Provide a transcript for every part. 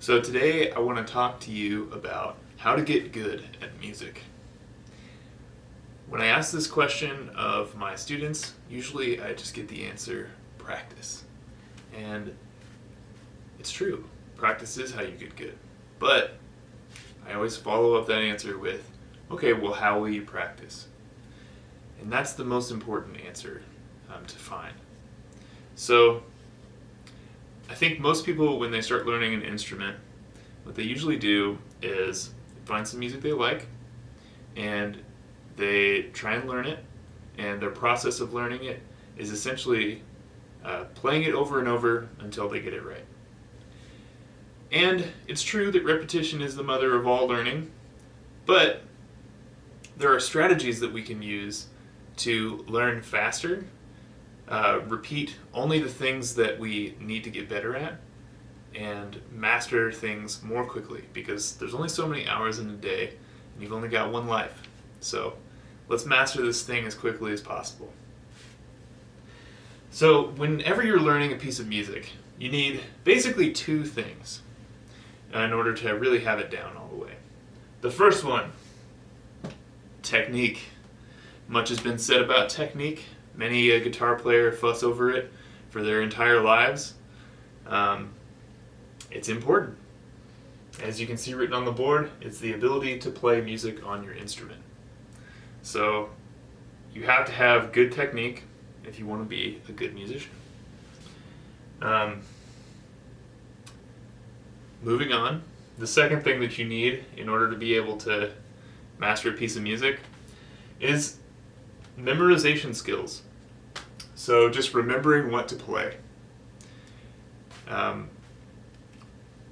So today I want to talk to you about how to get good at music. When I ask this question of my students, usually I just get the answer, practice. And it's true, practice is how you get good. But I always follow up that answer with, okay, well, how will you practice? And that's the most important answer to find. So I think most people, when they start learning an instrument, what they usually do is find some music they like and they try and learn it, and their process of learning it is essentially playing it over and over until they get it right. And it's true that repetition is the mother of all learning, but there are strategies that we can use to learn faster, repeat only the things that we need to get better at, and master things more quickly, because there's only so many hours in a day and you've only got one life. So let's master this thing as quickly as possible. So whenever you're learning a piece of music, you need basically two things in order to really have it down all the way. The first one, technique. Much has been said about technique. Many a guitar player fuss over it for their entire lives. It's important. As you can see written on the board, it's the ability to play music on your instrument. So you have to have good technique if you want to be a good musician. Moving on, the second thing that you need in order to be able to master a piece of music is memorization skills. So just remembering what to play.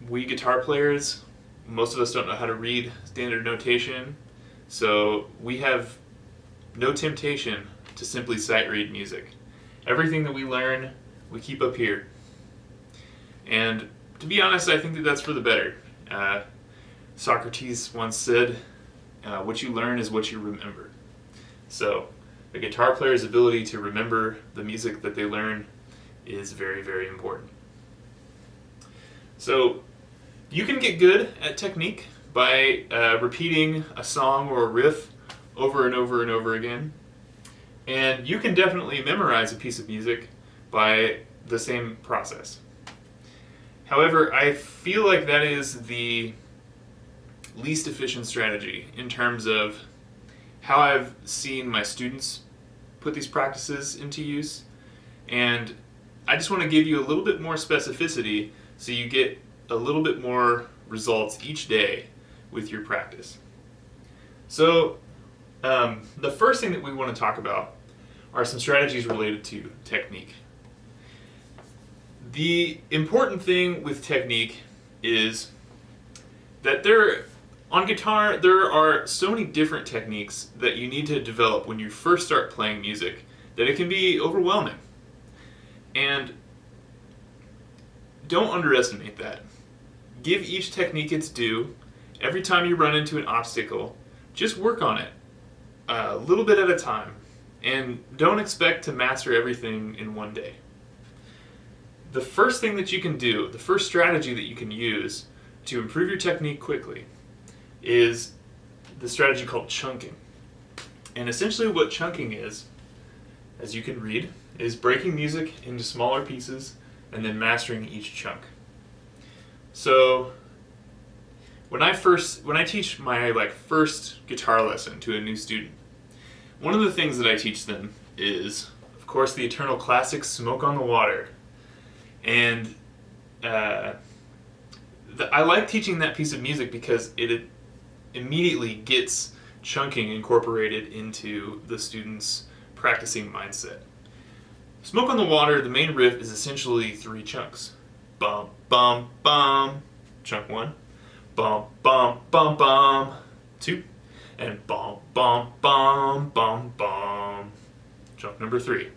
We guitar players, most of us don't know how to read standard notation, so we have no temptation to simply sight read music. Everything that we learn, we keep up here. And to be honest, I think that that's for the better. Socrates once said, what you learn is what you remember. So a guitar player's ability to remember the music that they learn is very, very important. So you can get good at technique by repeating a song or a riff over and over and over again. And you can definitely memorize a piece of music by the same process. However, I feel like that is the least efficient strategy in terms of how I've seen my students put these practices into use. And I just want to give you a little bit more specificity so you get a little bit more results each day with your practice. So the first thing that we want to talk about are some strategies related to technique. The important thing with technique is that on guitar, there are so many different techniques that you need to develop when you first start playing music that it can be overwhelming. And don't underestimate that. Give each technique its due. Every time you run into an obstacle, just work on it a little bit at a time. And don't expect to master everything in one day. The first thing that you can do, the first strategy that you can use to improve your technique quickly is the strategy called chunking. And essentially what chunking is, as you can read, is breaking music into smaller pieces and then mastering each chunk. So when I teach my first guitar lesson to a new student, one of the things that I teach them is, of course, the eternal classic, Smoke on the Water. And I like teaching that piece of music because it immediately gets chunking incorporated into the student's practicing mindset. Smoke on the Water, the main riff is essentially 3 chunks. Bum, bum, bum, chunk 1. Bum, bum, bum, bum, 2. And bum, bum, bum, bum, bum, chunk number 3.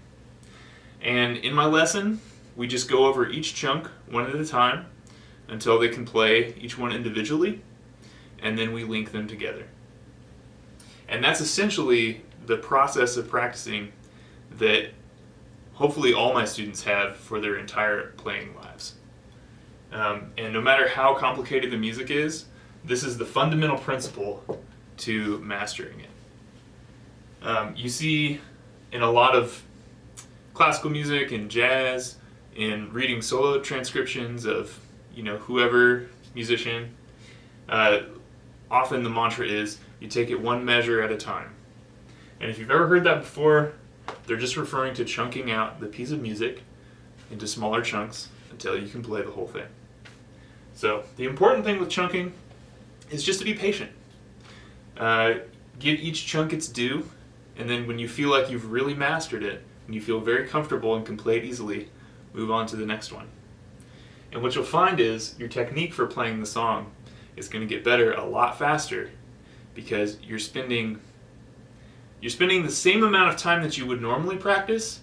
And in my lesson, we just go over each chunk one at a time until they can play each one individually, and then we link them together. And that's essentially the process of practicing that hopefully all my students have for their entire playing lives. And no matter how complicated the music is, this is the fundamental principle to mastering it. You see in a lot of classical music and jazz, in reading solo transcriptions of whoever musician, often the mantra is you take it one measure at a time. And if you've ever heard that before, they're just referring to chunking out the piece of music into smaller chunks until you can play the whole thing. So the important thing with chunking is just to be patient. Give each chunk its due, and then when you feel like you've really mastered it, and you feel very comfortable and can play it easily, move on to the next one. And what you'll find is your technique for playing the song is going to get better a lot faster because you're spending the same amount of time that you would normally practice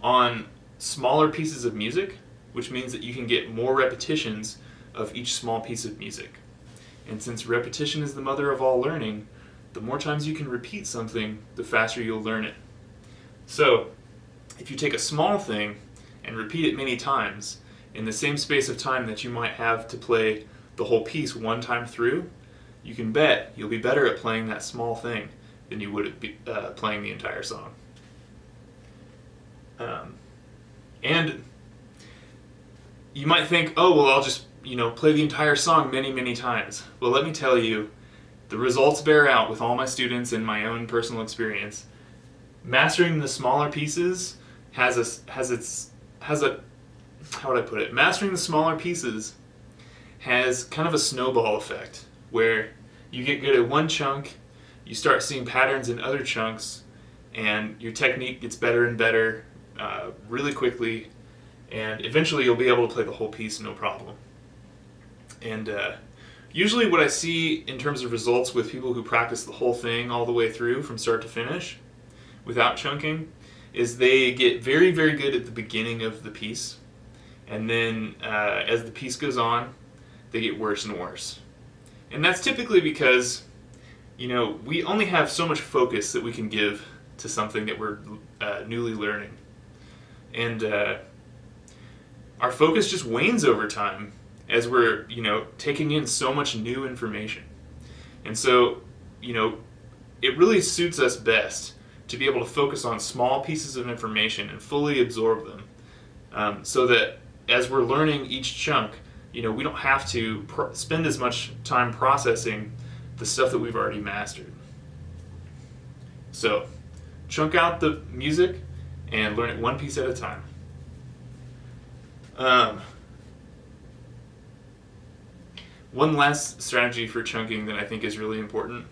on smaller pieces of music, which means that you can get more repetitions of each small piece of music. And since repetition is the mother of all learning, the more times you can repeat something, the faster you'll learn it. So, if you take a small thing and repeat it many times, in the same space of time that you might have to play the whole piece one time through, you can bet you'll be better at playing that small thing than you would be playing the entire song. And you might think, oh, well, I'll just play the entire song many, many times. Well, let me tell you, the results bear out with all my students and my own personal experience. Mastering the smaller pieces mastering the smaller pieces has kind of a snowball effect where you get good at one chunk, you start seeing patterns in other chunks, and your technique gets better and better really quickly, and eventually you'll be able to play the whole piece no problem. And usually what I see in terms of results with people who practice the whole thing all the way through from start to finish without chunking is they get very, very good at the beginning of the piece, and then as the piece goes on, they get worse and worse. And that's typically because we only have so much focus that we can give to something that we're newly learning. And our focus just wanes over time as we're, taking in so much new information. And so, it really suits us best to be able to focus on small pieces of information and fully absorb them, so that as we're learning each chunk, we don't have to spend as much time processing the stuff that we've already mastered. So, chunk out the music and learn it one piece at a time. One last strategy for chunking that I think is really important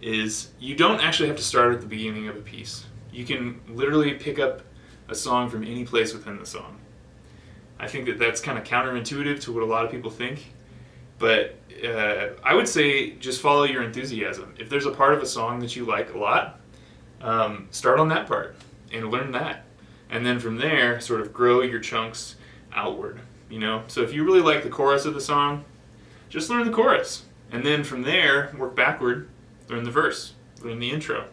is you don't actually have to start at the beginning of a piece. You can literally pick up a song from any place within the song. I think that that's kind of counterintuitive to what a lot of people think, but I would say just follow your enthusiasm. If there's a part of a song that you like a lot, start on that part and learn that. And then from there, sort of grow your chunks outward, So if you really like the chorus of the song, just learn the chorus. And then from there, work backward, learn the verse, learn the intro.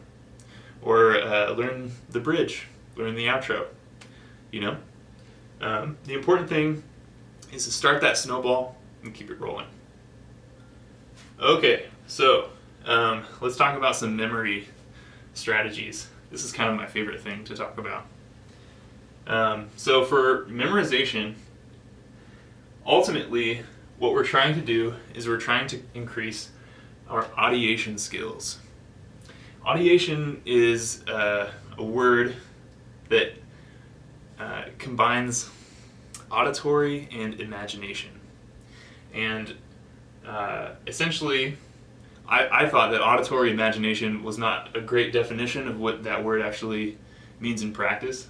Or learn the bridge, learn the outro, The important thing is to start that snowball and keep it rolling. Okay, so let's talk about some memory strategies. This is kind of my favorite thing to talk about. So for memorization, ultimately, what we're trying to do is we're trying to increase our audiation skills. Audiation is a word that combines auditory and imagination. And essentially, I thought that auditory imagination was not a great definition of what that word actually means in practice.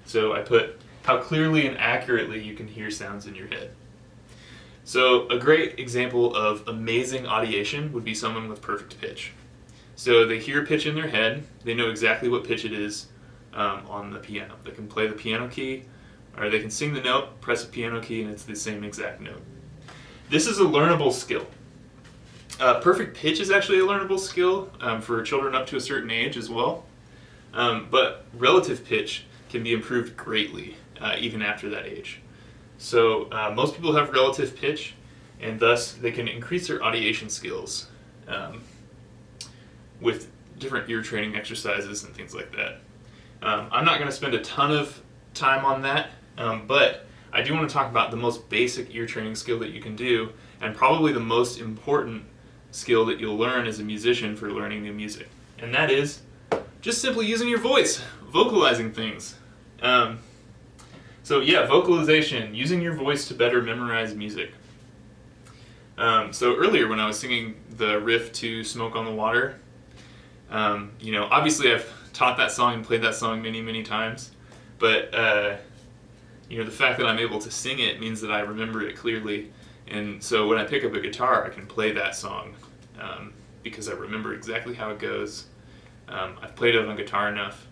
So I put how clearly and accurately you can hear sounds in your head. So a great example of amazing audiation would be someone with perfect pitch. So they hear pitch in their head, they know exactly what pitch it is on the piano. They can play the piano key, or they can sing the note, press a piano key, and it's the same exact note. This is a learnable skill. Perfect pitch is actually a learnable skill for children up to a certain age as well. But relative pitch can be improved greatly even after that age. So most people have relative pitch, and thus they can increase their audiation skills with different ear training exercises and things like that. I'm not going to spend a ton of time on that, but I do want to talk about the most basic ear training skill that you can do, and probably the most important skill that you'll learn as a musician for learning new music. And that is just simply using your voice, vocalizing things. So yeah, vocalization, using your voice to better memorize music. So earlier when I was singing the riff to Smoke on the Water, obviously I've taught that song and played that song many, many times, but the fact that I'm able to sing it means that I remember it clearly, and so when I pick up a guitar, I can play that song because I remember exactly how it goes. I've played it on guitar enough,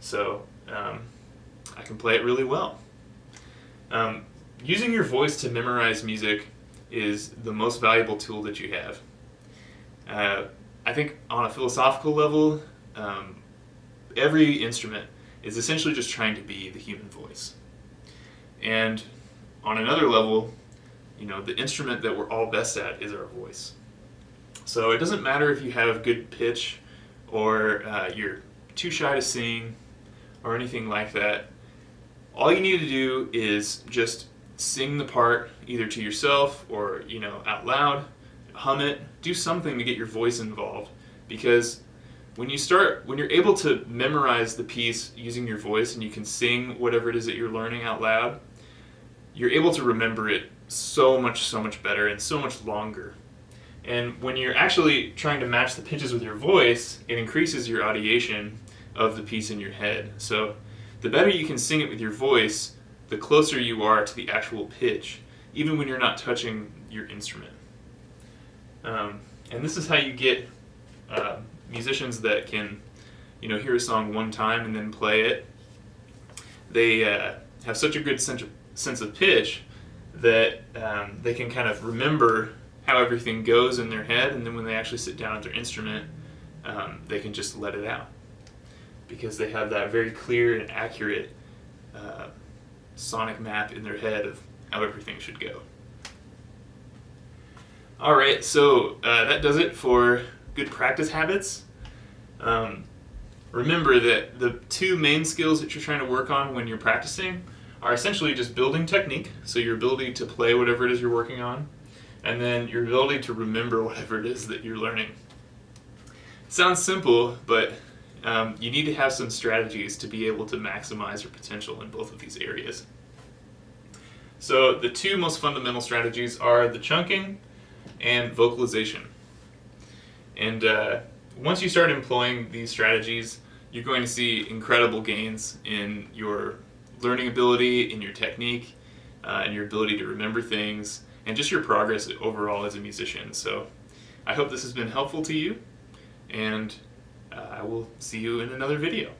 so I can play it really well. Using your voice to memorize music is the most valuable tool that you have. I think on a philosophical level, every instrument is essentially just trying to be the human voice. And on another level, the instrument that we're all best at is our voice. So it doesn't matter if you have good pitch or you're too shy to sing or anything like that. All you need to do is just sing the part either to yourself or out loud, hum it, do something to get your voice involved, because when you're able to memorize the piece using your voice and you can sing whatever it is that you're learning out loud, you're able to remember it so much better and so much longer. And when you're actually trying to match the pitches with your voice, it increases your audiation of the piece in your head. So the better you can sing it with your voice, the closer you are to the actual pitch, even when you're not touching your instrument. And this is how you get musicians that can, hear a song one time and then play it. They have such a good sense of pitch that they can kind of remember how everything goes in their head, and then when they actually sit down at their instrument, they can just let it out, because they have that very clear and accurate sonic map in their head of how everything should go. Alright, so that does it for good practice habits. Remember that the two main skills that you're trying to work on when you're practicing are essentially just building technique, so your ability to play whatever it is you're working on, and then your ability to remember whatever it is that you're learning. It sounds simple, but you need to have some strategies to be able to maximize your potential in both of these areas. So the two most fundamental strategies are the chunking and vocalization. And once you start employing these strategies, you're going to see incredible gains in your learning ability, in your technique, and your ability to remember things, and just your progress overall as a musician. So I hope this has been helpful to you, and I will see you in another video.